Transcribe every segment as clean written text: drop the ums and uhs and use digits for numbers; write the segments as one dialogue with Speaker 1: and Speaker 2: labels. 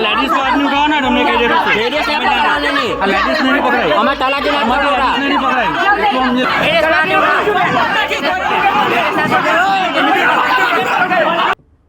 Speaker 1: Ladies को आदमी उठाओ ना, हमने कह दिया लेडीज ने नहीं पकड़ाई, हमें तलाक नहीं पकड़ाई।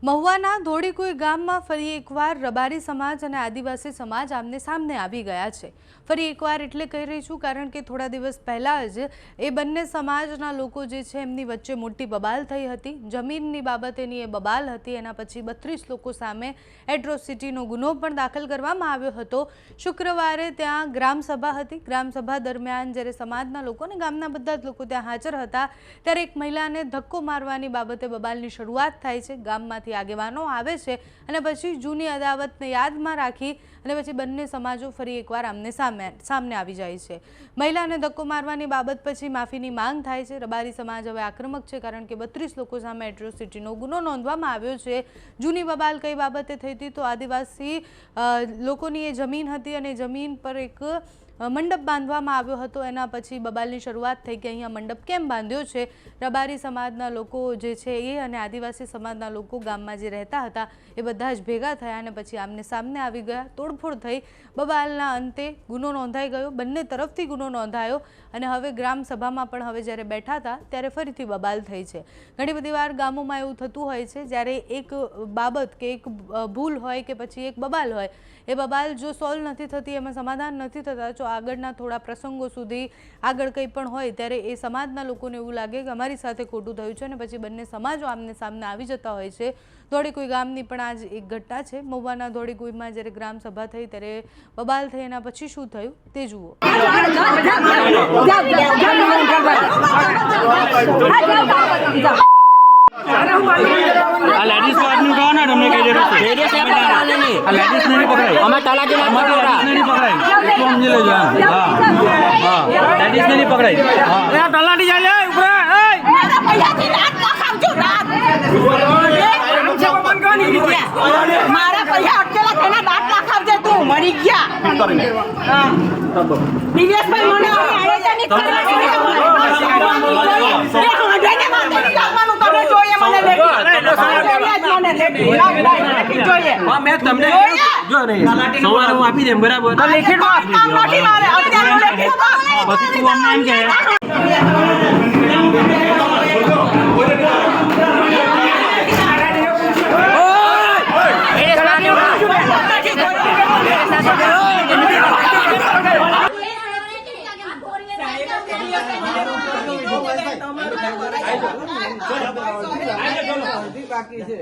Speaker 2: મહુવાના ધોળીકુઈ ગામમાં ફરી એકવાર રબારી સમાજ અને આદિવાસી સમાજ આમને સામને આવી ગયા છે। ફરી એકવાર એટલે કહી રહી છું કારણ કે થોડા દિવસ પહેલાં જ એ બંને સમાજના લોકો જે છે એમની વચ્ચે મોટી બબાલ થઈ હતી। જમીનની બાબતેની એ બબાલ હતી। એના પછી 32 લોકો સામે એટ્રોસિટીનો ગુનો પણ દાખલ કરવામાં આવ્યો હતો। શુક્રવારે ત્યાં ગ્રામસભા હતી। ગ્રામસભા દરમિયાન જ્યારે સમાજના લોકો અને ગામના બધા જ લોકો ત્યાં હાજર હતા ત્યારે એક મહિલાને ધક્કો મારવાની બાબતે બબાલની શરૂઆત થાય છે। ગામમાંથી આગેવાનો આવે છે અને પછી જૂની અદાવતને યાદમાં રાખી અને પછી બંને સમાજો ફરી એકવાર આમને સામને આવી જાય છે। મહિલાને ધક્કો મારવાની બાબત પછી માફીની માંગ થાય છે। રબારી સમાજ હવે આક્રમક છે કારણ કે 32 લોકો સામે એટ્રોસિટીનો ગુનો નોંધવામાં આવ્યો છે। જૂની બબાલ કઈ બાબતે થઈ હતી તો આદિવાસી લોકોની એ જમીન હતી અને જમીન પર એક મંડપ બાંધવામાં આવ્યો હતો। એના પછી બબાલની શરૂઆત થઈ કે અહીંયા મંડપ કેમ બાંધ્યો છે। રબારી સમાજના લોકો જે છે એ અને આદિવાસી સમાજના લોકો ગામમાં જે રહેતા હતા એ બધા જ ભેગા થયા અને પછી આમને સામને આવી ગયા। તોડફોડ થઈ। બબાલના અંતે ગુનો નોંધાઈ ગયો। બંને તરફથી ગુનો નોંધાયો અને હવે ગ્રામસભામાં પણ હવે જ્યારે બેઠા હતા ત્યારે ફરીથી બબાલ થઈ છે। ઘણી બધી વાર ગામોમાં એવું થતું હોય છે જ્યારે એક બાબત કે એક ભૂલ હોય કે પછી એક બબાલ હોય એ બબાલ જો સોલ્વ નથી થતી, એમાં સમાધાન નથી થતા, જો આગળના થોડા પ્રસંગો સુધી આગળ કંઈ પણ હોય ત્યારે એ સમાજના લોકોને એવું લાગે કે અમારી સાથે ખોટું થયું છે અને પછી બંને સમાજો આમને સામને આવી જતા હોય છે। ધોળીકુઈ ગામની પણ આજ એક ઘટના છે। મહુવાના ધોળીકુઈમાં જ્યારે ગ્રામસભા થઈ ત્યારે બબાલ થઈ, એના પછી શું થયું તે જુઓ।
Speaker 1: लेडीज को आदमी उठाओ ना, हमने कह दिया लेडीज ने नहीं पकड़ाई, हमें तलाक नहीं पकड़ाई। हम ले जाए, हाँ लेडीज ने नहीं पकड़ाई। हाँ तलाटी जा ले ऊपर, मेरा भैया की रात का खाम जो रात मारा भैया अकेला केना रात का खाम जे तू मरी गया। हां दिव्यस भाई મને આયોજન ની કરવાની એ હજાને માટે લાવવાનું તમે જોઈએ મને લેખી જોઈએ। હા મેં તમને જો નહીં સવારે હું આપી દેમ બરાબર તો લેખિતમાં કામ નથી મારે અત્યારે લેખિતમાં પછી તું અમને એમ કહે બાકી છે